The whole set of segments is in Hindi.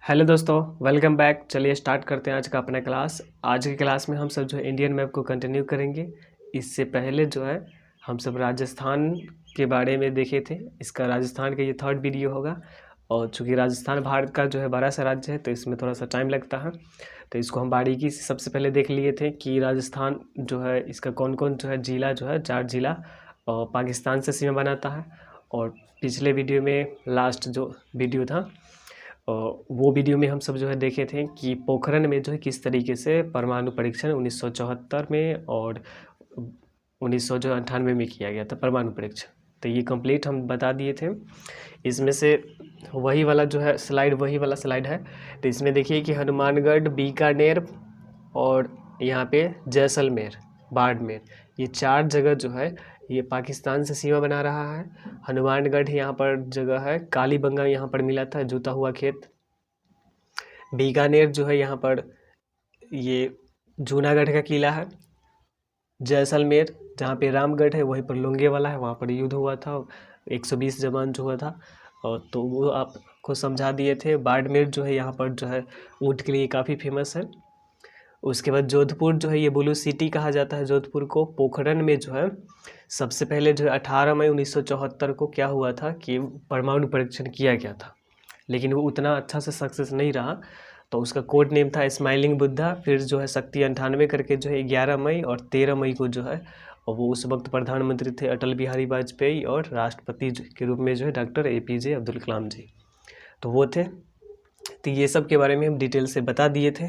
हेलो दोस्तों, वेलकम बैक। चलिए स्टार्ट करते हैं आज का अपना क्लास। आज की क्लास में हम सब जो है इंडियन मैप को कंटिन्यू करेंगे। इससे पहले जो है हम सब राजस्थान के बारे में देखे थे। इसका राजस्थान का ये थर्ड वीडियो होगा। और चूँकि राजस्थान भारत का जो है बड़ा सा राज्य है, तो इसमें थोड़ा सा टाइम लगता है। तो इसको हम बारीकी से सबसे पहले देख लिए थे कि राजस्थान जो है इसका कौन कौन जो है ज़िला जो है 4 ज़िला पाकिस्तान से सीमा बनाता है। और पिछले वीडियो में लास्ट जो वीडियो था वो वीडियो में हम सब जो है देखे थे कि पोखरण में जो है किस तरीके से परमाणु परीक्षण 1974 में और 1998 में किया गया था परमाणु परीक्षण। तो ये कंप्लीट हम बता दिए थे। इसमें से वही वाला स्लाइड है। तो इसमें देखिए कि हनुमानगढ़, बीकानेर और यहाँ पे जैसलमेर, बाड़मेर, ये 4 जगह जो है ये पाकिस्तान से सीमा बना रहा है। हनुमानगढ़ यहाँ पर जगह है, कालीबंगा यहाँ पर मिला था, जूता हुआ खेत। बीकानेर जो है यहाँ पर ये जूनागढ़ का किला है। जैसलमेर जहाँ पे रामगढ़ है वहीं पर लोंगे वाला है, वहाँ पर युद्ध हुआ था, 120 जवान जो हुआ था, और तो वो आपको समझा दिए थे। बाड़मेर जो है यहाँ पर जो है ऊँट के लिए काफ़ी फेमस है। उसके बाद जोधपुर जो है ये ब्लू सिटी कहा जाता है जोधपुर को। पोखरण में जो है सबसे पहले जो है 18 मई 1974 को क्या हुआ था कि परमाणु परीक्षण किया गया था, लेकिन वो उतना अच्छा से सक्सेस नहीं रहा। तो उसका कोड नेम था स्माइलिंग बुद्धा। फिर जो है शक्ति 98 करके जो है 11 मई और 13 मई को जो है, और वो उस वक्त प्रधानमंत्री थे अटल बिहारी वाजपेयी, और राष्ट्रपति के रूप में जो है डॉक्टर APJ अब्दुल कलाम जी, तो वो थे। तो ये सब के बारे में हम डिटेल से बता दिए थे।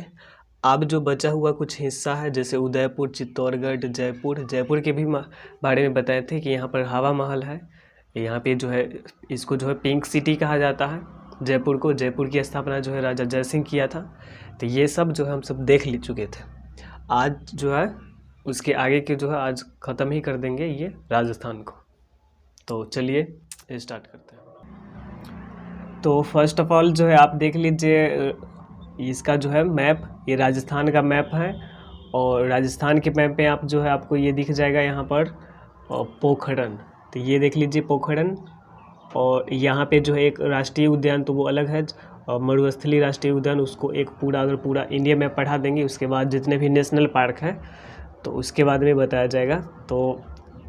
अब जो बचा हुआ कुछ हिस्सा है जैसे उदयपुर, चित्तौड़गढ़, जयपुर के भी बारे में बताए थे कि यहाँ पर हवा महल है। यहाँ पे जो है इसको जो है पिंक सिटी कहा जाता है जयपुर को। जयपुर की स्थापना जो है राजा जयसिंह किया था। तो ये सब जो है हम सब देख ले चुके थे। आज जो है उसके आगे के जो है आज ख़त्म ही कर देंगे ये राजस्थान को। तो चलिए स्टार्ट करते हैं। तो फर्स्ट ऑफ ऑल जो है आप देख लीजिए इसका जो है मैप, ये राजस्थान का मैप है। और राजस्थान के मैप पे आप जो है आपको ये दिख जाएगा यहाँ पर पोखरण। तो ये देख लीजिए पोखरण। और यहाँ पे जो है एक राष्ट्रीय उद्यान, तो वो अलग है, मरुस्थली राष्ट्रीय उद्यान। उसको एक पूरा अगर पूरा इंडिया में पढ़ा देंगे, उसके बाद जितने भी नेशनल पार्क हैं तो उसके बाद में बताया जाएगा। तो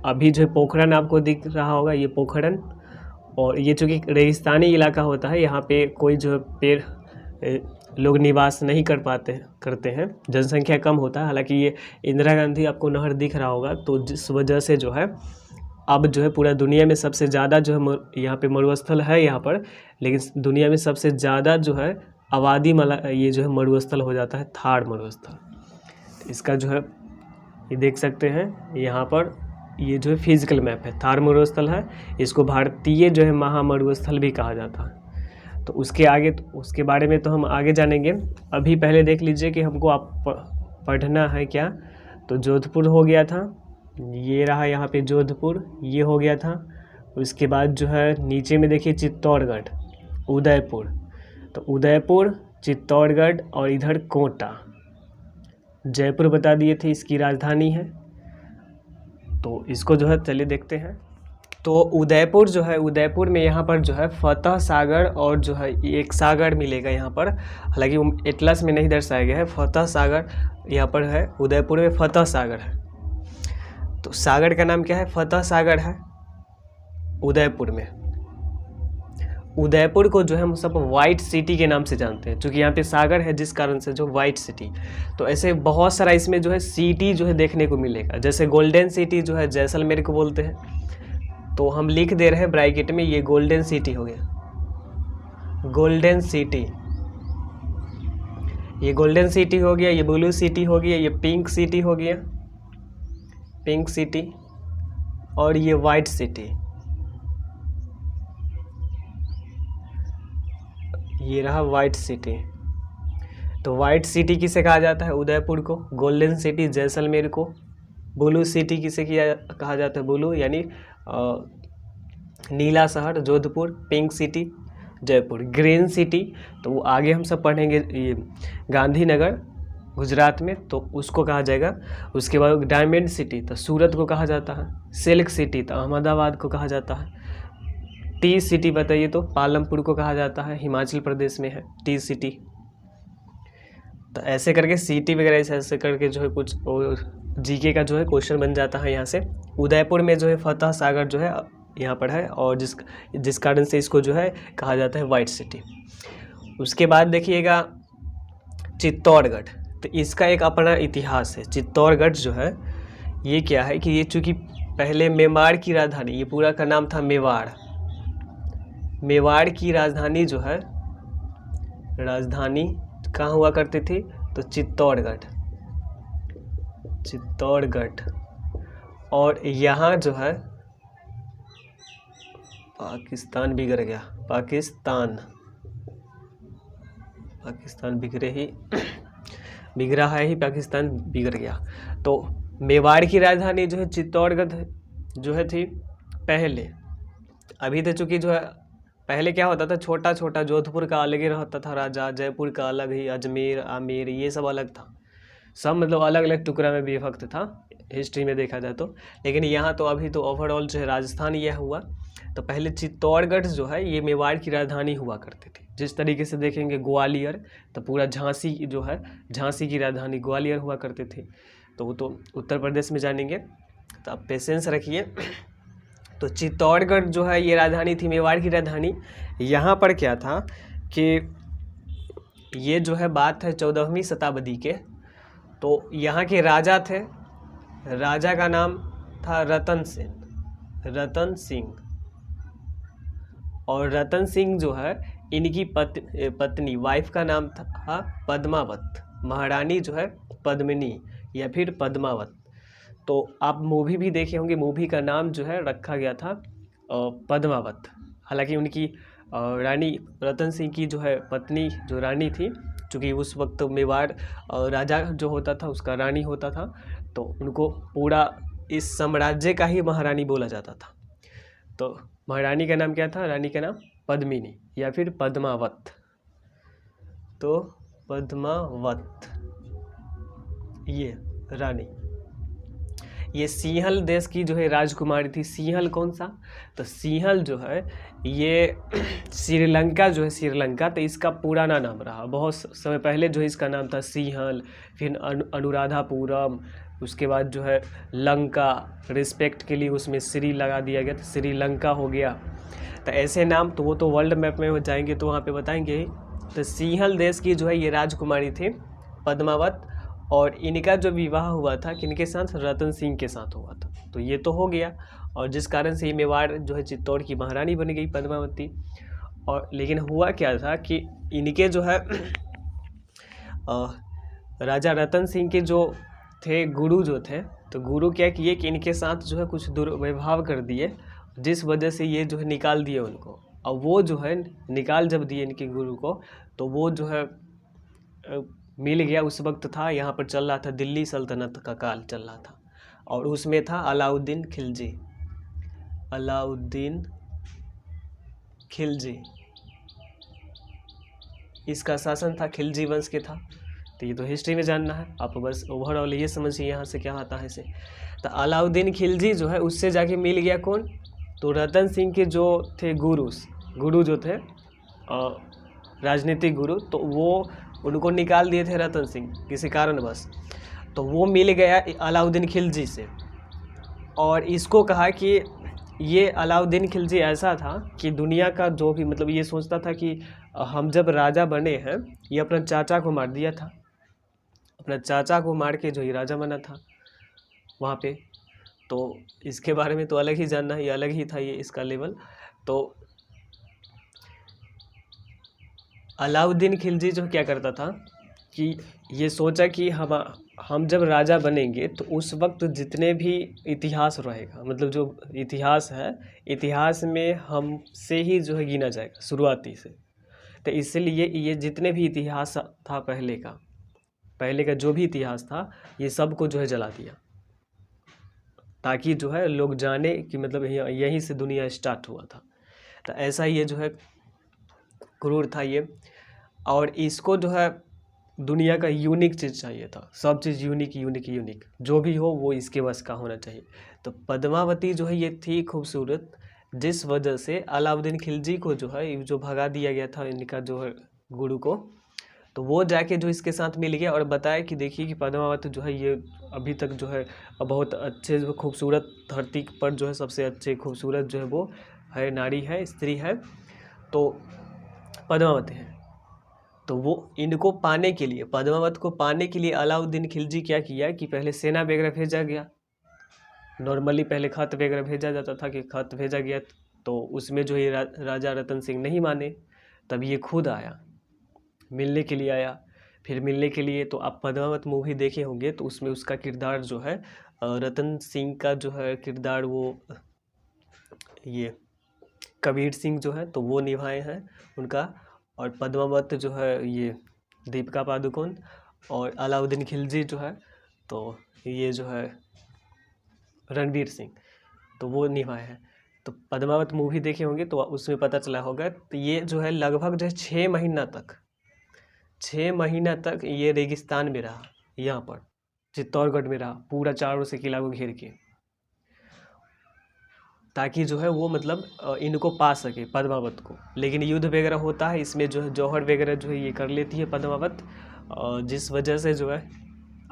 अभी जो है पोखरण आपको दिख रहा होगा, ये पोखरण। और ये चूँकि रेगिस्तानी इलाका होता है, यहाँ पे कोई जो है पेड़ लोग निवास नहीं करते हैं, जनसंख्या कम होता है। हालांकि ये इंदिरा गांधी आपको नहर दिख रहा होगा, तो जिस वजह से जो है अब जो है पूरा दुनिया में सबसे ज़्यादा जो है यहाँ पे मरुस्थल है यहाँ पर, लेकिन दुनिया में सबसे ज़्यादा जो है आबादी ये जो है मरुस्थल हो जाता है थार मरुस्थल। इसका जो है ये देख सकते हैं यहाँ पर, ये जो है फिजिकल मैप है, थार मरुस्थल है। इसको भारतीय जो है महामरुस्थल भी कहा जाता है। तो उसके आगे उसके बारे में तो हम आगे जानेंगे। अभी पहले देख लीजिए कि हमको आप पढ़ना है क्या। तो जोधपुर हो गया था, ये रहा यहाँ पे जोधपुर, ये हो गया था। उसके बाद जो है नीचे में देखिए चित्तौड़गढ़, उदयपुर। तो उदयपुर, चित्तौड़गढ़ और इधर कोटा। जयपुर बता दिए थे इसकी राजधानी है। तो इसको जो है चलिए देखते हैं। तो उदयपुर जो है, उदयपुर में यहाँ पर जो है फतह सागर और जो है एक सागर मिलेगा यहाँ पर। हालांकि एटलस में नहीं दर्शाया गया है, फतह सागर यहाँ पर है। उदयपुर में फतह सागर है। तो सागर का नाम क्या है? फतह सागर है उदयपुर में। उदयपुर को जो है हम सब वाइट सिटी के नाम से जानते हैं, क्योंकि यहाँ पे सागर है, जिस कारण से जो वाइट सिटी। तो ऐसे बहुत सारा इसमें जो है सिटी जो है देखने को मिलेगा। जैसे गोल्डन सिटी जो है जैसलमेर को बोलते हैं, तो हम लिख दे रहे हैं ब्रैकेट में, ये गोल्डन सिटी हो गया, गोल्डन सिटी। ये गोल्डन सिटी हो गया, ये ब्लू सिटी हो गया, ये पिंक सिटी हो गया, पिंक सिटी, और ये वाइट सिटी, ये रहा वाइट सिटी। तो वाइट सिटी किसे कहा जाता है? उदयपुर को। गोल्डन सिटी जैसलमेर को। ब्लू सिटी किसे कहा जाता है? ब्लू यानी नीला शहर Jodhpur. Pink city Jaipur. Green city तो वो आगे हम सब पढ़ेंगे, ये गांधीनगर गुजरात में, तो उसको कहा जाएगा। उसके बाद डायमंड सिटी तो सूरत को कहा जाता है। सिल्क सिटी तो अहमदाबाद को कहा जाता है। टी सिटी बताइए तो। पालमपुर को कहा जाता है, हिमाचल प्रदेश में है टी सिटी। तो ऐसे करके सिटी वगैरह ऐसे करके जो है कुछ जीके का जो है क्वेश्चन बन जाता है यहाँ से। उदयपुर में जो है फतह सागर जो है यहाँ पर है, और जिस कारण से इसको जो है कहा जाता है वाइट सिटी। उसके बाद देखिएगा चित्तौड़गढ़। तो इसका एक अपना इतिहास है। चित्तौड़गढ़ जो है ये क्या है कि ये चूँकि पहले मेवाड़ की राजधानी, ये पूरा का नाम था मेवाड़। मेवाड़ की राजधानी जो है, राजधानी कहाँ हुआ करती थी? तो चित्तौड़गढ़। चित्तौड़गढ़। और यहाँ जो है पाकिस्तान बिगड़ गया, पाकिस्तान बिगड़ा है ही, पाकिस्तान बिगड़ गया। तो मेवाड़ की राजधानी जो है चित्तौड़गढ़ जो है थी पहले। अभी तो चूँकि जो है पहले क्या होता था, छोटा छोटा जोधपुर का अलग ही रहता था राजा, जयपुर का अलग ही, अजमेर आमेर ये सब अलग था, सब मतलब अलग अलग टुकड़ा में विभक्त था हिस्ट्री में देखा जाए तो। लेकिन यहाँ तो अभी तो ओवरऑल जो है राजस्थान यह हुआ। तो पहले चित्तौड़गढ़ जो है ये मेवाड़ की राजधानी हुआ करती थी। जिस तरीके से देखेंगे ग्वालियर, तो पूरा झांसी जो है, झांसी की राजधानी ग्वालियर हुआ करती थी। तो वो तो उत्तर प्रदेश में जानेंगे, तो आप पेशेंस रखिए। तो चित्तौड़गढ़ जो है ये राजधानी थी, मेवाड़ की राजधानी। यहाँ पर क्या था कि ये जो है बात है 14वीं शताब्दी के। तो यहाँ के राजा थे, राजा का नाम था रतन सिंह। और रतन सिंह जो है इनकी पत्नी वाइफ का नाम था पद्मावत, महारानी जो है पद्मिनी या फिर पद्मावत। तो आप मूवी भी देखे होंगे, मूवी का नाम जो है रखा गया था पद्मावत। हालांकि उनकी रानी रतन सिंह की जो है पत्नी जो रानी थी, चूँकि उस वक्त मेवाड़ राजा जो होता था उसका रानी होता था, तो उनको पूरा इस साम्राज्य का ही महारानी बोला जाता था। तो महारानी का नाम क्या था? रानी का नाम पद्मिनी या फिर पद्मावत। तो पद्मावत ये रानी, ये सिंहल देश की जो है राजकुमारी थी। सिंहल कौन सा? तो सिंहल जो है ये श्रीलंका जो है, श्रीलंका, तो इसका पुराना नाम रहा। बहुत समय पहले जो है इसका नाम था सिंहल, फिर अनुराधापुरम, उसके बाद जो है लंका, रिस्पेक्ट के लिए उसमें श्री लगा दिया गया, तो श्रीलंका हो गया। तो ऐसे नाम तो वो तो वर्ल्ड मैप में हो जाएंगे तो वहाँ पे बताएंगे। तो सिंहल देश की जो है ये राजकुमारी थी पद्मावत, और इनका जो विवाह हुआ था किनके साथ? रतन सिंह के साथ हुआ था। तो ये तो हो गया, और जिस कारण से ये मेवाड़ जो है चित्तौड़ की महारानी बन गई पद्मावती। और लेकिन हुआ क्या था कि इनके जो है राजा रतन सिंह के जो थे गुरु जो थे, तो गुरु क्या किए कि इनके साथ जो है कुछ दुर्व्यवहार कर दिए, जिस वजह से ये जो है निकाल दिए उनको। और वो जो है निकाल जब दिए इनके गुरु को, तो वो जो है मिल गया। उस वक्त था यहाँ पर चल रहा था दिल्ली सल्तनत का काल चल रहा था, और उसमें था अलाउद्दीन खिलजी। अलाउद्दीन खिलजी, इसका शासन था खिलजी वंश के था। तो ये तो हिस्ट्री में जानना है, आप बस ओवरऑल ये समझिए यहाँ से क्या आता है इसे। तो अलाउद्दीन खिलजी जो है उससे जाके मिल गया कौन? तो रतन सिंह के जो थे गुरु जो थे राजनीतिक गुरु, तो वो उनको निकाल दिए थे रतन सिंह किसी कारणवश। तो वो मिल गया अलाउद्दीन खिलजी से, और इसको कहा कि ये अलाउद्दीन खिलजी ऐसा था कि दुनिया का जो भी मतलब ये सोचता था कि हम जब राजा बने हैं, ये अपना चाचा को मार दिया था, अपना चाचा को मार के जो ये राजा बना था वहाँ पे। तो इसके बारे में तो अलग ही जानना है, ये अलग ही था ये इसका लेवल। तो अलाउद्दीन खिलजी जो क्या करता था कि ये सोचा कि हम जब राजा बनेंगे तो उस वक्त जितने भी इतिहास रहेगा, मतलब जो इतिहास है, इतिहास में हमसे ही जो है गिना जाएगा शुरुआती से। तो इसलिए ये जितने भी इतिहास था पहले का जो भी इतिहास था, ये सब को जो है जला दिया, ताकि जो है लोग जाने कि मतलब यहीं से दुनिया स्टार्ट हुआ था। तो ऐसा ये जो है क्रूर था ये। और इसको जो है दुनिया का यूनिक चीज़ चाहिए था, सब चीज़ यूनिक जो भी हो वो इसके बस का होना चाहिए। तो पद्मावती जो है ये थी खूबसूरत, जिस वजह से अलाउद्दीन खिलजी को जो है जो भगा दिया गया था इनका जो है गुरु को, तो वो जाके जो इसके साथ मिल गया और बताया कि देखिए कि पद्मावत जो है ये अभी तक जो है बहुत अच्छे जो खूबसूरत धरती पर जो है सबसे अच्छे खूबसूरत जो है वो है, नारी है, स्त्री है, तो पद्मावत है। तो वो इनको पाने के लिए, पद्मावत को पाने के लिए अलाउद्दीन खिलजी क्या किया कि पहले सेना वगैरह भेजा गया। नॉर्मली पहले खत वगैरह भेजा जाता था कि खत भेजा गया, तो उसमें जो ये राजा रतन सिंह नहीं माने, तब ये खुद आया, मिलने के लिए आया। फिर मिलने के लिए, तो आप पद्मावत मूवी देखे होंगे तो उसमें उसका किरदार जो है रतन सिंह का जो है किरदार वो ये कबीर सिंह जो है तो वो निभाए हैं उनका, और पद्मावत जो है ये दीपिका पादुकोण, और अलाउद्दीन खिलजी जो है तो ये जो है रणवीर सिंह, तो वो निभाए हैं। तो पद्मावत मूवी देखे होंगे तो उसमें पता चला होगा। तो ये जो है लगभग जो है 6 महीना तक ये रेगिस्तान में रहा, यहाँ पर चित्तौड़गढ़ में रहा, पूरा चारों से किला को घेर के, ताकि जो है वो मतलब इनको पा सके पद्मावत को। लेकिन युद्ध वगैरह होता है, इसमें जो है जौहर वगैरह जो है ये कर लेती है पद्मावत, जिस वजह से जो है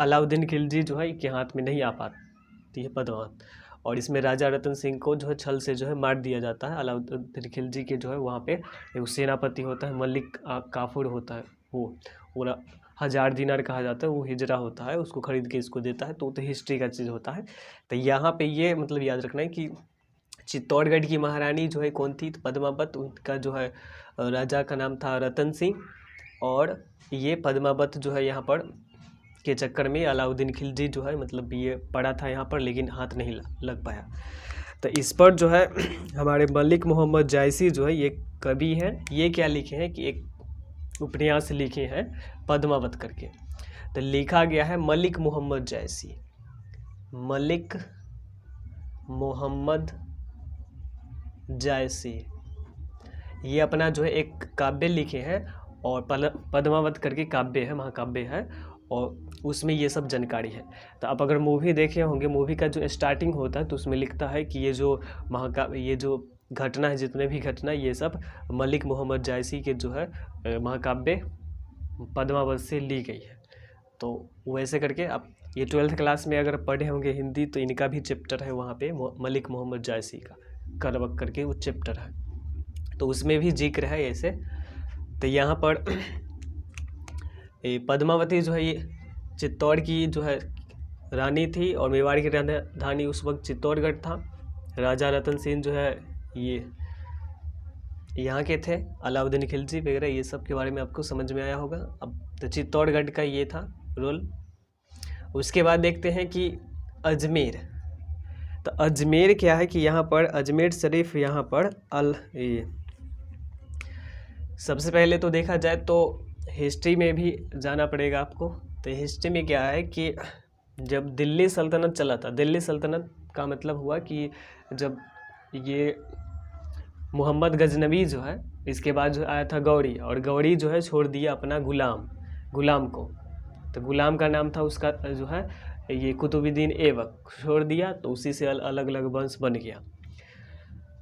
अलाउद्दीन खिलजी जो है के हाथ में नहीं आ पाती है पद्मावत, और इसमें राजा रतन सिंह को जो है छल से जो है मार दिया जाता है। अलाउद्दीन खिलजी के जो है वहाँ पे एक सेनापति होता है, मलिक काफूर होता है, वो पूरा 1000 दिनार कहा जाता है, वो हिजरा होता है, उसको खरीद के इसको देता है। तो हिस्ट्री का चीज़ होता है। तो यहाँ पे ये मतलब याद रखना है कि चित्तौड़गढ़ की महारानी जो है कौन थी, तो पद्मावत, उनका जो है राजा का नाम था रतन सिंह, और ये पद्मावत जो है यहाँ पर के चक्कर में अलाउद्दीन खिलजी जो है मतलब ये पड़ा था यहाँ पर, लेकिन हाथ नहीं लग पाया। तो इस पर जो है हमारे मलिक मोहम्मद जायसी जो है ये कवि हैं, ये क्या लिखे हैं कि एक उपन्यास लिखे हैं पद्मावत करके। तो लिखा गया है मलिक मोहम्मद जायसी, मलिक मोहम्मद जायसी, ये अपना जो है एक काव्य लिखे हैं, और पद्मावत करके काव्य है, महाकाव्य है, और उसमें ये सब जानकारी है। तो आप अगर मूवी देखे होंगे, मूवी का जो स्टार्टिंग होता है तो उसमें लिखता है कि ये जो महाकाव्य, ये जो घटना है, जितने भी घटना, ये सब मलिक मोहम्मद जायसी के जो है महाकाव्य पद्मावत से ली गई है। तो वैसे करके आप ये 12th क्लास में अगर पढ़े होंगे हिंदी, तो इनका भी चैप्टर है वहाँ पे, मलिक मोहम्मद जायसी का करवक करके वो चैप्टर है, तो उसमें भी जिक्र है ऐसे। तो यहाँ पर पद्मावती जो है ये चित्तौड़ की जो है रानी थी, और मेवाड़ की राजधानी उस वक्त चित्तौड़गढ़ था। राजा रतन सिंह जो है ये यहाँ के थे, अलाउद्दीन खिलजी वगैरह ये सब के बारे में आपको समझ में आया होगा। अब तो चित्तौड़गढ़ का ये था रोल। उसके बाद देखते हैं कि अजमेर। तो अजमेर क्या है कि यहाँ पर अजमेर शरीफ, यहाँ पर सबसे पहले तो देखा जाए तो हिस्ट्री में भी जाना पड़ेगा आपको। तो हिस्ट्री में क्या है कि जब दिल्ली सल्तनत चला था, दिल्ली सल्तनत का मतलब हुआ कि जब ये मोहम्मद गजनवी जो है, इसके बाद जो आया था गौरी, और गौरी जो है छोड़ दिया अपना गुलाम को। तो गुलाम का नाम था उसका जो है ये कुतुबुद्दीन ऐबक, छोड़ दिया, तो उसी से अलग अलग वंश बन गया।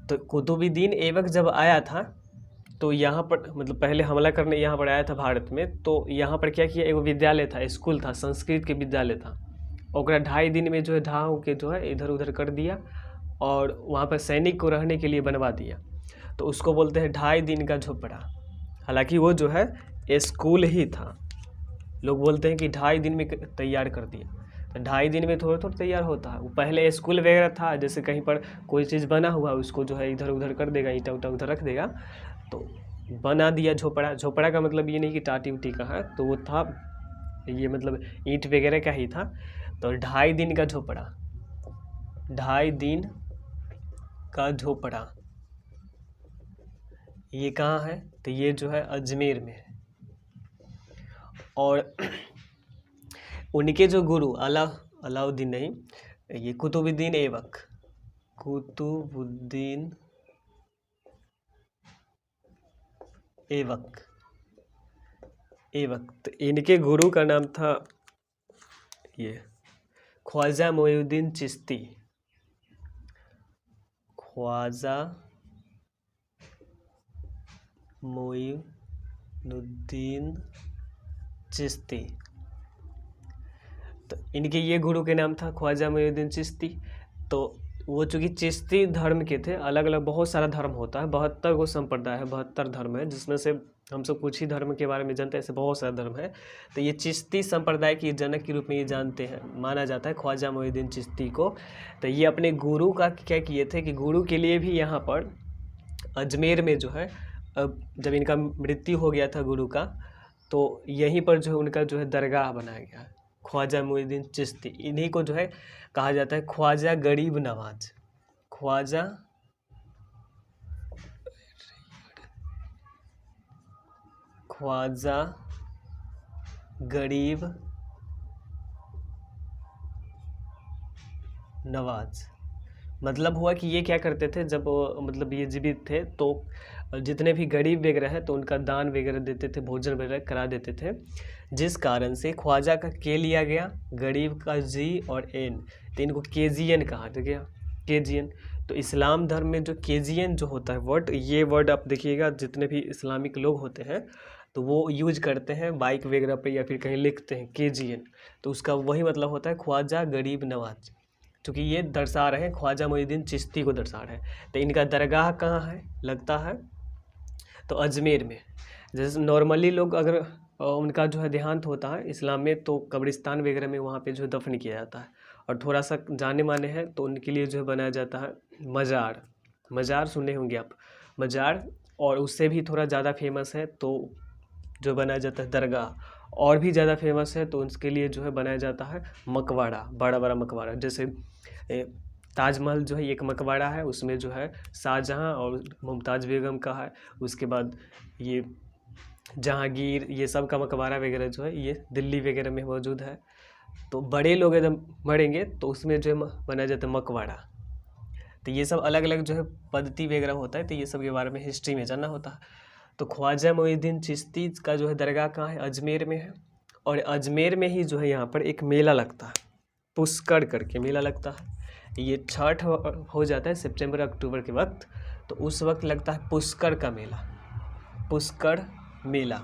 तो कुतुबुद्दीन ऐबक जब आया था तो यहाँ पर मतलब पहले हमला करने यहाँ पर आया था भारत में। तो यहाँ पर क्या किया, एक विद्यालय था, स्कूल था, संस्कृत के विद्यालय था, और 2.5 दिन में जो है ढा के जो है इधर उधर कर दिया, और वहाँ पर सैनिक को रहने के लिए बनवा दिया। तो उसको बोलते हैं 2.5 दिन का झोपड़ा। हालांकि वो जो है स्कूल ही था, लोग बोलते हैं कि 2.5 दिन में तैयार कर दिया। तो 2.5 दिन में थोड़ा थोड़ा तैयार होता है। वो पहले स्कूल वगैरह था, जैसे कहीं पर कोई चीज़ बना हुआ उसको जो है इधर उधर कर देगा, ईंटा उटा उधर रख देगा, तो बना दिया झोपड़ा। झोपड़ा का मतलब ये नहीं कि टाटी उटी का है, तो वो था ये मतलब ईंट वगैरह का ही था। तो 2.5 दिन का झोपड़ा, 2.5 दिन का झोपड़ा ये कहाँ है, तो ये जो है अजमेर में है। और उनके जो गुरु अलाउद्दीन नहीं, ये कुतुबुद्दीन ऐबक, कुतुबुद्दीन ऐबक, तो इनके गुरु का नाम था ये ख्वाजा मोइनुद्दीन चिश्ती, ख्वाजा मोइनुद्दीन चिश्ती। तो इनके ये गुरु के नाम था ख्वाजा मोइनुद्दीन चिश्ती। तो वो चूँकि चिश्ती धर्म के थे, अलग अलग बहुत सारा धर्म होता है, 72 को संप्रदाय है, 72 धर्म है, जिसमें से हम सब कुछ ही धर्म के बारे में जानते हैं, ऐसे बहुत सारा धर्म है। तो ये चिश्ती संप्रदाय के जनक के रूप में ये जानते हैं, माना जाता है ख्वाजा मोइनुद्दीन चिश्ती को। तो ये अपने गुरु का क्या किए थे कि गुरु के लिए भी यहाँ पर अजमेर में जो है, अब जब इनका मृत्यु हो गया था गुरु का, तो यहीं पर जो है उनका जो है दरगाह बनाया गया, ख्वाजा मोइनुद्दीन चिश्ती। इन्हीं को जो है कहा जाता है ख्वाजा गरीब नवाज। ख्वाजा गरीब नवाज मतलब हुआ कि ये क्या करते थे, जब मतलब ये जीवित थे तो जितने भी गरीब वगैरह हैं तो उनका दान वगैरह देते थे, भोजन वगैरह करा देते थे, जिस कारण से ख्वाजा का के लिया गया, गरीब का जी और एन, तो इनको केजीएन कहा गया, केजीएन। तो इस्लाम धर्म में जो केजीएन जो होता है वर्ड, ये वर्ड आप देखिएगा जितने भी इस्लामिक लोग होते हैं तो वो यूज करते हैं बाइक वगैरह पे या फिर कहीं लिखते हैं केजीएन, तो उसका वही मतलब होता है ख्वाजा गरीब नवाज, क्योंकि ये दर्शा रहे हैं ख्वाजा मोइनुद्दीन चिश्ती को दर्शा रहे हैं। तो इनका दरगाह कहाँ है, लगता है तो अजमेर में। जैसे नॉर्मली लोग अगर उनका जो है देहांत होता है इस्लाम में तो कब्रिस्तान वगैरह में वहाँ पे जो है दफन किया जाता है, और थोड़ा सा जाने माने हैं तो उनके लिए जो है बनाया जाता है मज़ार। मज़ार सुने होंगे आप, मज़ार। और उससे भी थोड़ा ज़्यादा फेमस है तो जो बनाया जाता है दरगाह, और भी ज़्यादा फेमस है तो उसके लिए जो है बनाया जाता है मकबरा, बड़ा बड़ा मकबरा। जैसे ताजमहल जो है एक मकबरा है, उसमें जो है शाहजहाँ और मुमताज़ बेगम का है, उसके बाद ये जहांगीर, ये सब का मकबरा वगैरह जो है ये दिल्ली वगैरह में मौजूद है। तो बड़े लोग एकदम मरेंगे तो उसमें जो है बनाया जाता है मकबरा। तो ये सब अलग अलग जो है पद्धति वगैरह होता है, तो ये सब के बारे में हिस्ट्री में जानना होता है। तो ख्वाजा मोइनुद्दीन चिश्ती का जो है दरगाह कहाँ है, अजमेर में है। और अजमेर में ही जो है यहाँ पर एक मेला लगता है, पुष्कर करके मेला लगता है। ये छठ हो जाता है सितंबर अक्टूबर के वक्त, तो उस वक्त लगता है पुष्कर का मेला, पुष्कर मेला।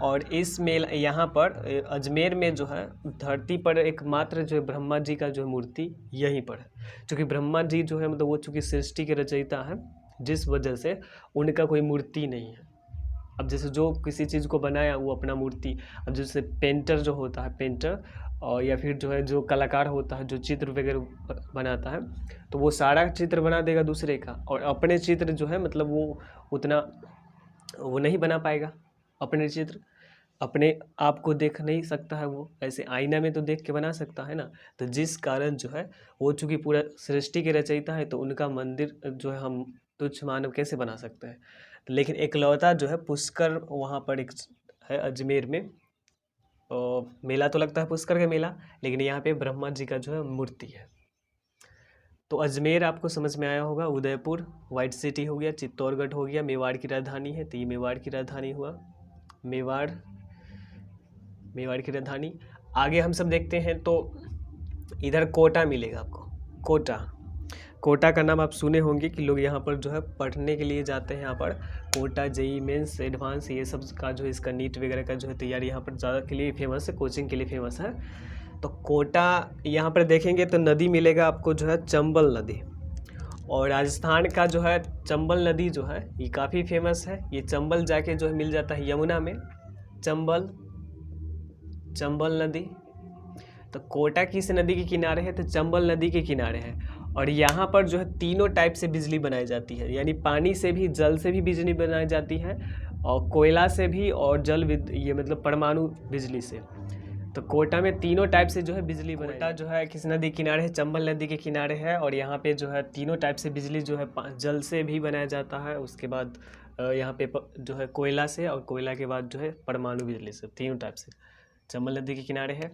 और इस मेला यहाँ पर अजमेर में जो है धरती पर एकमात्र जो है ब्रह्मा जी का जो है मूर्ति यहीं पर है, क्योंकि ब्रह्मा जी जो है मतलब वो चूँकि सृष्टि के रचयिता है, जिस वजह से उनका कोई मूर्ति नहीं है। अब जैसे जो किसी चीज़ को बनाया वो अपना मूर्ति, अब जैसे पेंटर जो होता है, पेंटर और या फिर जो है जो कलाकार होता है जो चित्र वगैरह बनाता है, तो वो सारा चित्र बना देगा दूसरे का, और अपने चित्र जो है मतलब वो उतना वो नहीं बना पाएगा। अपने चित्र अपने आप को देख नहीं सकता है वो, ऐसे आईना में तो देख के बना सकता है ना। तो जिस कारण जो है वो चूँकि पूरा सृष्टि के रचयिता है तो उनका मंदिर जो है हम तुच्छ मानव कैसे बना सकते हैं। लेकिन एकलौता जो है पुष्कर वहाँ पर एक है अजमेर में, मेला तो लगता है पुष्कर का मेला, लेकिन यहाँ पे ब्रह्मा जी का जो है मूर्ति है। तो अजमेर आपको समझ में आया होगा। उदयपुर वाइट सिटी हो गया, चित्तौड़गढ़ हो गया, मेवाड़ की राजधानी है, तो ये मेवाड़ की राजधानी हुआ, मेवाड़ की राजधानी। आगे हम सब देखते हैं तो इधर कोटा मिलेगा आपको, कोटा का नाम आप सुने होंगे कि लोग यहाँ पर जो है पढ़ने के लिए जाते हैं। यहाँ पर कोटा जेई मेंस एडवांस ये सब का जो है इसका नीट वगैरह का जो है तैयारी यहाँ पर ज़्यादा के लिए फेमस है, कोचिंग के लिए फेमस है। तो कोटा यहाँ पर देखेंगे तो नदी मिलेगा आपको जो है चंबल नदी, और राजस्थान का जो है चंबल नदी जो है ये काफ़ी फेमस है। ये चंबल जाके जो है मिल जाता है यमुना में, चंबल नदी। तो कोटा किस नदी के किनारे है, तो चंबल नदी के किनारे है। और यहाँ पर जो है तीनों टाइप से बिजली बनाई जाती है, यानी पानी से भी, जल से भी बिजली बनाई जाती है, और कोयला से भी, और ये मतलब परमाणु बिजली से। तो कोटा में तीनों टाइप से जो है बिजली कोटा जो है किस नदी किनारे है, चंबल नदी के किनारे है। और यहाँ पे जो है तीनों टाइप से बिजली जो है जल से भी बनाया जाता है, उसके बाद यहाँ पे जो है कोयला से, और कोयला के बाद जो है परमाणु बिजली से, तीनों टाइप से चंबल नदी के किनारे है।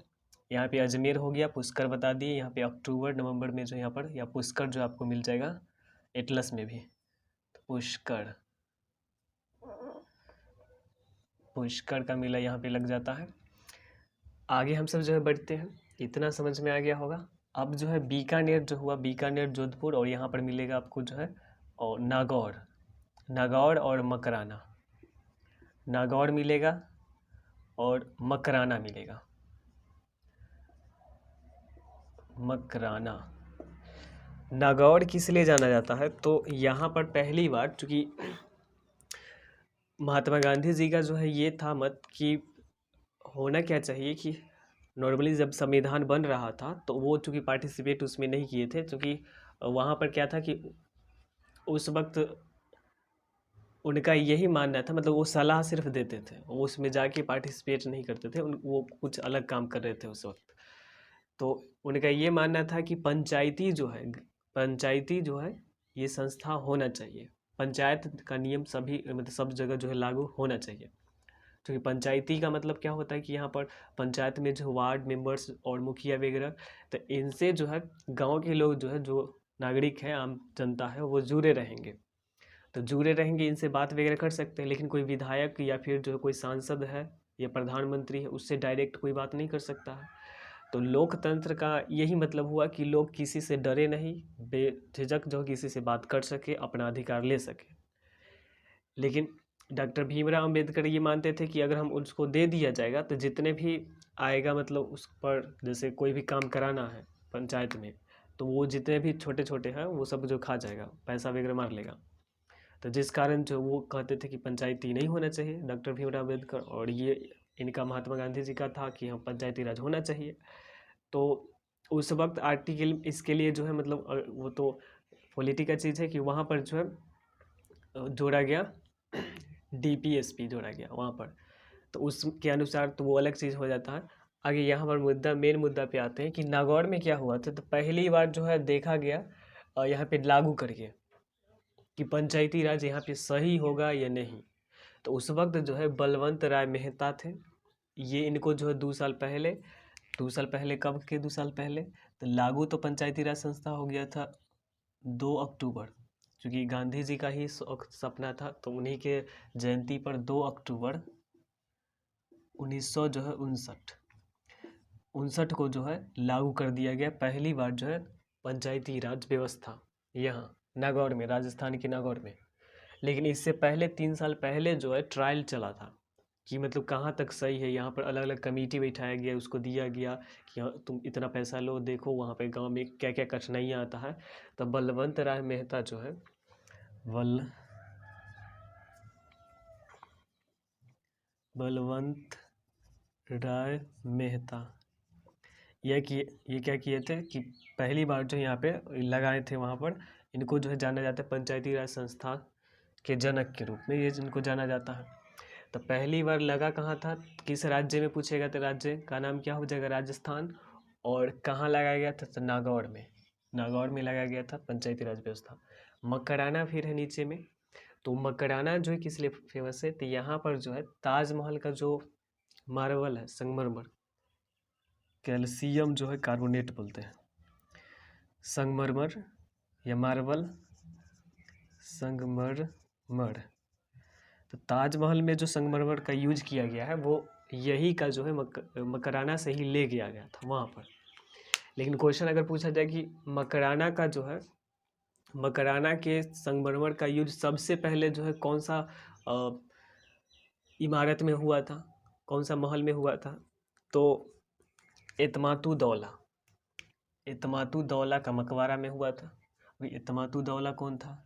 यहाँ पे अजमेर हो गया, पुष्कर बता दिए। यहाँ पे अक्टूबर नवंबर में जो यहाँ पर या पुष्कर जो आपको मिल जाएगा एटलस में भी, तो पुष्कर का मेला यहाँ पे लग जाता है। आगे हम सब जो है बढ़ते हैं, इतना समझ में आ गया होगा। अब जो है बीकानेर जो हुआ, बीकानेर जोधपुर, और यहाँ पर मिलेगा आपको जो है और नागौर, नागौर और मकराना, नागौर मिलेगा और मकराना मिलेगा, मकराना। नागौर किस लिए जाना जाता है, तो यहाँ पर पहली बार, चूँकि महात्मा गांधी जी का जो है ये था मत कि होना क्या चाहिए कि नॉर्मली जब संविधान बन रहा था तो वो चूँकि पार्टिसिपेट उसमें नहीं किए थे, क्योंकि वहाँ पर क्या था कि उस वक्त उनका यही मानना था, मतलब वो सलाह सिर्फ देते थे, वो उसमें जाके पार्टिसिपेट नहीं करते थे, वो कुछ अलग काम कर रहे थे उस वक्त। तो उनका ये मानना था कि पंचायती जो है ये संस्था होना चाहिए, पंचायत का नियम सभी मतलब सब जगह जो है लागू होना चाहिए। क्योंकि पंचायती का मतलब क्या होता है कि यहाँ पर पंचायत में जो वार्ड मेंबर्स और मुखिया वगैरह, तो इनसे जो है गांव के लोग जो है, जो नागरिक हैं, आम जनता है, वो जुड़े रहेंगे। तो जुड़े रहेंगे, इनसे बात वगैरह कर सकते हैं, लेकिन कोई विधायक या फिर जो कोई सांसद है या प्रधानमंत्री है, उससे डायरेक्ट कोई बात नहीं कर सकता है। तो लोकतंत्र का यही मतलब हुआ कि लोग किसी से डरे नहीं, बेझिझक जो किसी से बात कर सके, अपना अधिकार ले सके। लेकिन डॉक्टर भीमराव अंबेडकर ये मानते थे कि अगर हम उसको दे दिया जाएगा तो जितने भी आएगा, मतलब उस पर जैसे कोई भी काम कराना है पंचायत में, तो वो जितने भी छोटे छोटे हैं वो सब जो खा जाएगा, पैसा वगैरह मार लेगा। तो जिस कारण जो वो कहते थे कि पंचायती नहीं होना चाहिए डॉक्टर भीमराव अम्बेडकर, और ये इनका महात्मा गांधी जी का था कि हम पंचायती राज होना चाहिए। तो उस वक्त आर्टिकल इसके लिए जो है मतलब वो तो पॉलिटिकल चीज़ है कि वहाँ पर जो है जोड़ा गया, डीपीएसपी जोड़ा गया वहाँ पर, तो उसके अनुसार तो वो अलग चीज़ हो जाता है। आगे यहाँ पर मेन मुद्दा पे आते हैं कि नागौर में क्या हुआ था। तो पहली बार जो है देखा गया यहाँ पे लागू करके कि पंचायती राज यहाँ पे सही होगा या नहीं। तो उस वक्त जो है बलवंत राय मेहता थे, ये इनको जो है 2 साल पहले कब के 2 साल पहले, तो लागू तो पंचायती राज संस्था हो गया था 2 अक्टूबर, क्योंकि गांधी जी का ही सपना था, तो उन्हीं के जयंती पर 2 अक्टूबर 1900 जो है 59 को जो है लागू कर दिया गया पहली बार जो है पंचायती राज व्यवस्था यहाँ नागौर में, राजस्थान के नागौर में। लेकिन इससे पहले 3 साल पहले जो है ट्रायल चला था कि मतलब कहाँ तक सही है। यहाँ पर अलग अलग कमेटी बैठाया गया, उसको दिया गया कि हाँ तुम इतना पैसा लो, देखो वहाँ पे गांव में क्या क्या कठिनाइयाँ आता है। तब बलवंत राय मेहता जो है बलवंत राय मेहता ये क्या किए थे कि पहली बार जो यहाँ पे लगाए थे, वहाँ पर इनको जो है जाना जाता है पंचायती राज संस्था के जनक के रूप में, ये जिनको जाना जाता है। तो पहली बार लगा कहाँ था, किस राज्य में पूछेगा तो राज्य का नाम क्या हो जाएगा, राजस्थान। और कहाँ लगाया गया था, तो नागौर में, नागौर में लगाया गया था पंचायती राज व्यवस्था। मकराना फिर है नीचे में। तो मकराना जो है किस लिए फेमस है, तो यहाँ पर जो है ताजमहल का जो मार्बल है, संगमरमर, कैल्शियम जो है कार्बोनेट बोलते हैं, संगमरमर या मार्बल, संगमरमर। तो ताजमहल में जो संगमरमर का यूज किया गया है वो यही का जो है मकराना से ही ले गया गया था वहाँ पर। लेकिन क्वेश्चन अगर पूछा जाए कि मकराना का जो है, मकराना के संगमरमर का यूज सबसे पहले जो है कौन सा इमारत में हुआ था, कौन सा महल में हुआ था, तो एतमातू दौला, एतमातू दौला का मकबरा में हुआ था। अभी एतमातू दौला कौन था,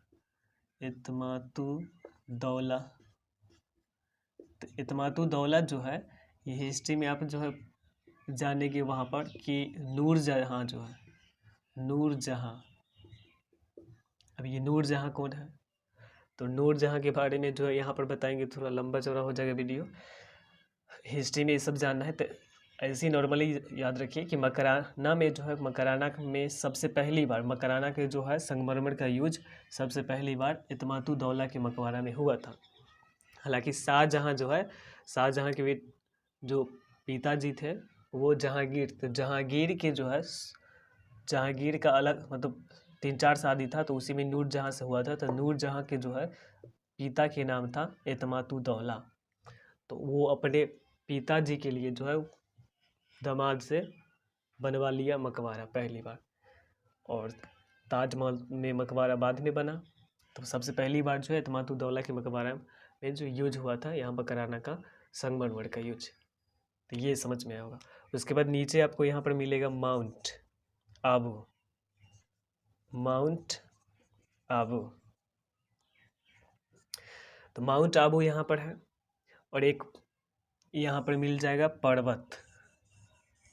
एतमातू दौला, तो एतमातू दौला जो है ये हिस्ट्री में आप जो है जानेंगे वहाँ पर कि नूरजहाँ जो है, नूरजहाँ। अब ये नूरजहाँ कौन है, तो नूरजहाँ के बारे में जो है यहाँ पर बताएंगे, थोड़ा लंबा चौड़ा हो जाएगा वीडियो, हिस्ट्री में ये सब जानना है। तो ऐसे ही नॉर्मली याद रखिए कि मकराना में जो है, मकराना में सबसे पहली बार मकराना के जो है संगमरमर का यूज सबसे पहली बार एतमातू दौला के मकबरा में हुआ था। हालांकि शाहजहाँ जो है, शाहजहाँ के जो पिताजी थे वो जहांगीर, तो जहांगीर के जो है, जहांगीर का अलग मतलब 3-4 शादी था, तो उसी में नूरजहाँ से हुआ था। तो नूरजहाँ के जो है पिता के नाम था एतमातू दौला। तो वो अपने पिताजी के लिए जो है दामाद से बनवा लिया मकबरा पहली बार। और ताजमहल में मकबरा बाद में बना। तो सबसे पहली बार जो है एतमादुद्दौला के मकबरा में जो यूज हुआ था यहाँ पर कराना का संगमरमर का यूज। तो ये समझ में आया होगा। उसके बाद नीचे आपको यहाँ पर मिलेगा माउंट आबू। माउंट आबू, तो माउंट आबू यहाँ पर है। और एक यहाँ पर मिल जाएगा पर्वत,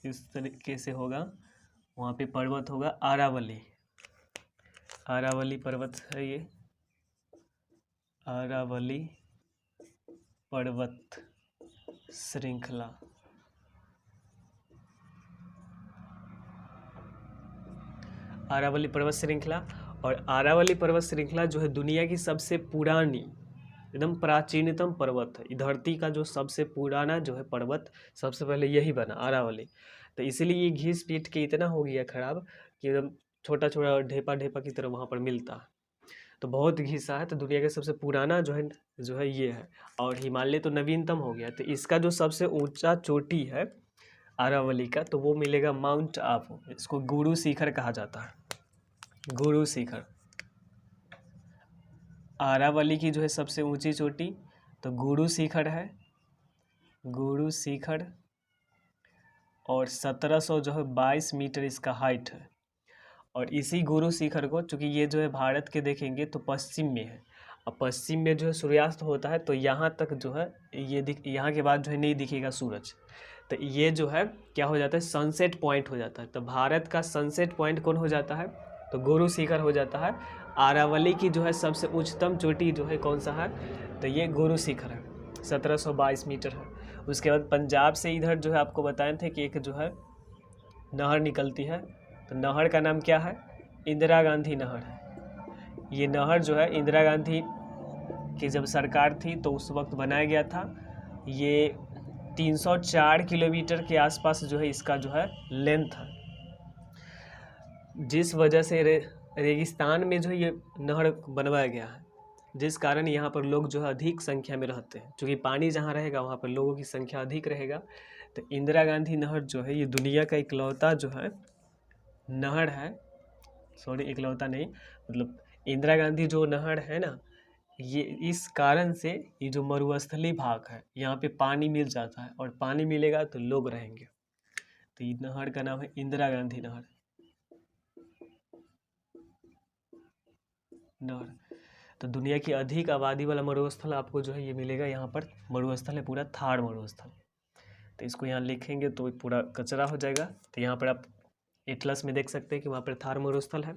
इस तरीके से होगा, वहाँ पे पर्वत होगा आरावली। आरावली पर्वत है ये, आरावली पर्वत श्रृंखला। आरावली पर्वत श्रृंखला। और आरावली पर्वत श्रृंखला जो है दुनिया की सबसे पुरानी, एकदम प्राचीनतम पर्वत है। धरती का जो सबसे पुराना जो है पर्वत, सबसे पहले यही बना आरावली। तो इसीलिए ये घिस पीट के इतना हो गया खराब कि एकदम छोटा छोटा ढेपा ढेपा की तरह वहाँ पर मिलता है। तो बहुत घिसा है। तो दुनिया का सबसे पुराना जो है ये है। और हिमालय तो नवीनतम हो गया। तो इसका जो सबसे ऊंचा चोटी है आरावली का, तो वो मिलेगा माउंट आबू। इसको गुरु शिखर कहा जाता है, गुरु शिखर। आरावली की जो है सबसे ऊंची चोटी तो गुरु शिखर है, गुरु शिखर। और 1700 जो है 22 मीटर इसका हाइट है। और इसी गुरु शिखर को, चूँकि ये जो है भारत के देखेंगे तो पश्चिम में है, और पश्चिम में जो है सूर्यास्त होता है, तो यहाँ तक जो है ये यहाँ के बाद जो है नहीं दिखेगा सूरज। तो ये जो है क्या हो जाता है, सनसेट पॉइंट हो जाता है। तो भारत का सनसेट पॉइंट कौन हो जाता है, तो गुरु शिखर हो जाता है। आरावली की जो है सबसे उच्चतम चोटी जो है कौन सा है, तो ये गुरु शिखर है, 1722 मीटर है। उसके बाद पंजाब से इधर जो है आपको बताए थे कि एक जो है नहर निकलती है। तो नहर का नाम क्या है, इंदिरा गांधी नहर है। ये नहर जो है इंदिरा गांधी की जब सरकार थी तो उस वक्त बनाया गया था। ये 304 किलोमीटर के आसपास जो है इसका जो है लेंथ है। जिस वजह से रेगिस्तान में जो है ये नहर बनवाया गया है, जिस कारण यहाँ पर लोग जो है अधिक संख्या में रहते हैं। क्योंकि पानी जहाँ रहेगा वहाँ पर लोगों की संख्या अधिक रहेगा। तो इंदिरा गांधी नहर जो है ये दुनिया का इकलौता जो है नहर है, सॉरी इकलौता नहीं, मतलब इंदिरा गांधी जो नहर है ना, ये इस कारण से ये जो मरुस्थली भाग है यहाँ पे पानी मिल जाता है, और पानी मिलेगा तो लोग रहेंगे। तो ये नहर का नाम है इंदिरा गांधी नहर। तो दुनिया की अधिक आबादी वाला मरुस्थल आपको जो है ये मिलेगा यहाँ पर। मरुस्थल है पूरा थार मरुस्थल। तो इसको यहाँ लिखेंगे तो पूरा कचरा हो जाएगा। तो यहाँ पर आप एटलस में देख सकते हैं कि वहाँ पर थार मरुस्थल है।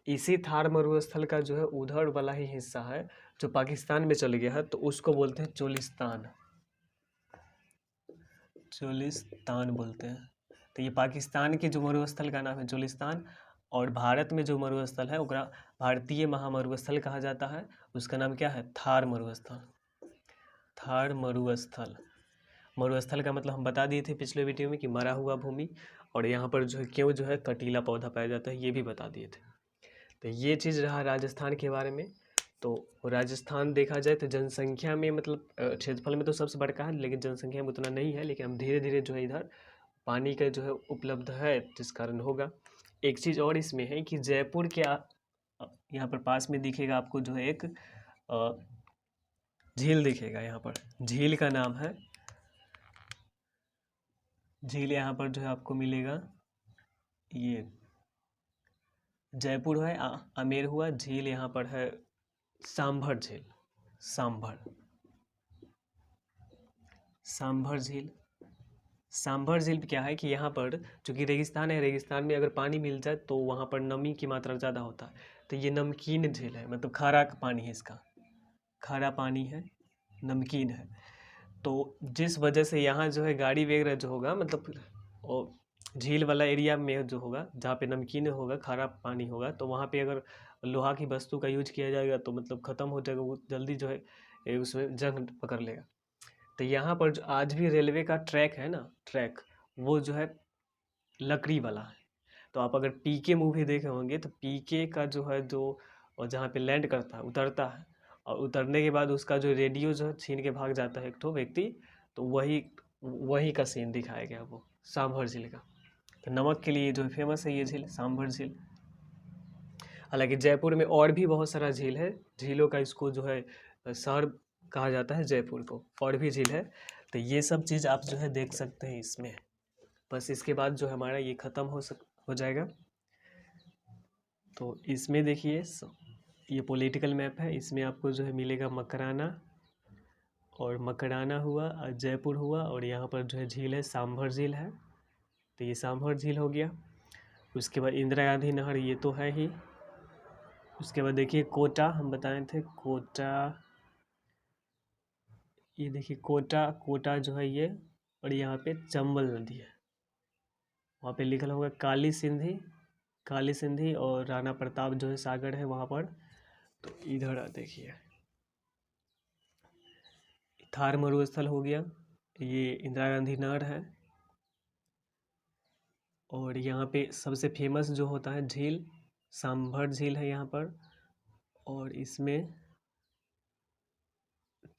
इसी थार मरुस्थल का जो है उधर वाला ही हिस्सा है जो पाकिस्तान में चल गया है, तो उसको बोलते हैं चोलिस्तान, चोलिस्तान बोलते हैं। तो ये पाकिस्तान के जो मरुस्थल का नाम है चोलिस्तान, और भारत में जो मरुस्थल है उसका भारतीय महामरुस्थल कहा जाता है। उसका नाम क्या है, थार मरुस्थल। थार मरुस्थल, मरुस्थल का मतलब हम बता दिए थे पिछले वीडियो में कि मरा हुआ भूमि, और यहाँ पर जो है क्यों जो है कटीला पौधा पाया जाता है ये भी बता दिए थे। तो ये चीज़ रहा राजस्थान के बारे में। तो राजस्थान देखा जाए तो जनसंख्या में मतलब क्षेत्रफल में तो सबसे बड़का है, लेकिन जनसंख्या में उतना नहीं है। लेकिन हम धीरे धीरे जो है इधर पानी का जो है उपलब्ध है, जिस कारण होगा। एक चीज़ और इसमें है कि जयपुर के यहाँ पर पास में दिखेगा आपको जो है एक झील दिखेगा। यहाँ पर झील का नाम है, झील यहाँ पर जो है आपको मिलेगा, ये जयपुर है, आमेर हुआ, झील यहाँ पर है सांभर झील, सांभर, सांभर झील। सांभर झील क्या है कि यहाँ पर चूँकि रेगिस्तान है, रेगिस्तान में अगर पानी मिल जाए तो वहाँ पर नमी की मात्रा ज़्यादा होता है। तो ये नमकीन झील है, मतलब खारा पानी है, इसका खारा पानी है, नमकीन है। तो जिस वजह से यहाँ जो है गाड़ी वगैरह जो होगा, मतलब झील वाला एरिया में जो होगा जहाँ पे नमकीन होगा, खारा पानी होगा, तो वहाँ पे अगर लोहा की वस्तु का यूज किया जाएगा तो मतलब ख़त्म हो जाएगा, वो जल्दी जो है उसमें जंग पकड़ लेगा। तो यहाँ पर जो आज भी रेलवे का ट्रैक है ना, ट्रैक, वो जो है लकड़ी वाला है। तो आप अगर पीके मूवी देखे होंगे तो पीके का जो है जो, और जहाँ पे लैंड करता है, उतरता है, और उतरने के बाद उसका जो रेडियो जो है छीन के भाग जाता है एक ठो व्यक्ति, तो वही का सीन दिखाया गया वो सांभर झील का। नमक के लिए जो है फेमस है ये झील, सांभर झील। हालांकि जयपुर में और भी बहुत सारा झील है, झीलों का इसको जो है शहर कहा जाता है जयपुर को, और भी झील है। तो ये सब चीज़ आप जो है देख सकते हैं इसमें। बस इसके बाद जो हमारा ये ख़त्म हो जाएगा। तो इसमें देखिए ये पॉलिटिकल मैप है, इसमें आपको जो है मिलेगा मकराना, और मकराना हुआ, जयपुर हुआ, और यहाँ पर जो है झील है सांभर झील है। तो ये सांभर झील हो गया। उसके बाद इंदिरा गांधी नहर ये तो है ही। उसके बाद देखिए कोटा, हम बताए थे कोटा, ये देखिए कोटा जो है ये, और यहाँ पे चंबल नदी है, वहाँ पे लिखा होगा काली सिंधी, और राणा प्रताप जो है सागर है वहाँ पर। तो इधर देखिए थार मरुस्थल हो गया, ये इंदिरा गांधी नहर है, और यहाँ पे सबसे फेमस जो होता है झील सांभर झील है यहाँ पर, और इसमें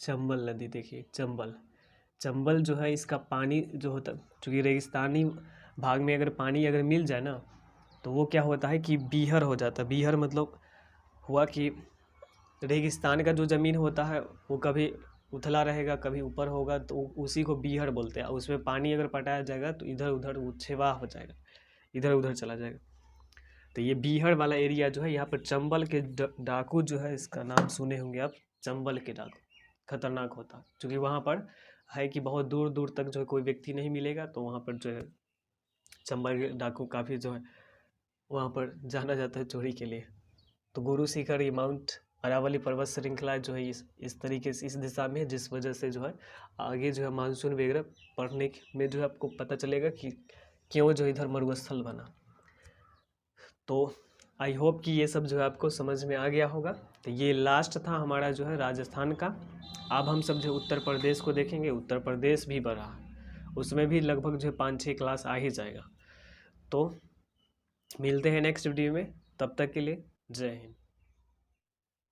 चंबल नदी देखिए, चंबल जो है इसका पानी जो होता है, चूँकि रेगिस्तानी भाग में अगर पानी अगर मिल जाए ना, तो वो क्या होता है कि बीहर हो जाता है। बीहर मतलब हुआ कि रेगिस्तान का जो ज़मीन होता है वो कभी उथला रहेगा, कभी ऊपर होगा, तो उसी को बीहर बोलते हैं। उसमें पानी अगर पटाया जाएगा तो इधर उधर उछेवा हो जाएगा, इधर उधर चला जाएगा। तो ये बीहर वाला एरिया जो है, यहाँ पर चंबल के डाकू जो है, इसका नाम सुने होंगे आप, चंबल के डाकू खतरनाक होता है, क्योंकि वहाँ पर है कि बहुत दूर दूर तक जो है कोई व्यक्ति नहीं मिलेगा। तो वहाँ पर जो है चंबल के डाकू काफ़ी जो है वहाँ पर जाना जाता है चोरी के लिए। तो गुरु शिखर, ये माउंट अरावली पर्वत श्रृंखला जो है इस तरीके से इस दिशा में है, जिस वजह से जो है आगे जो है मानसून वगैरह पढ़ने में जो है आपको पता चलेगा कि क्यों जो इधर मरुस्थल बना। तो आई होप कि ये सब जो है आपको समझ में आ गया होगा। तो ये लास्ट था हमारा जो है राजस्थान का। अब हम सब जो उत्तर प्रदेश को देखेंगे। उत्तर प्रदेश भी बढ़ा, उसमें भी लगभग जो है 5-6 क्लास आ ही जाएगा। तो मिलते हैं नेक्स्ट वीडियो में, तब तक के लिए जय हिंद।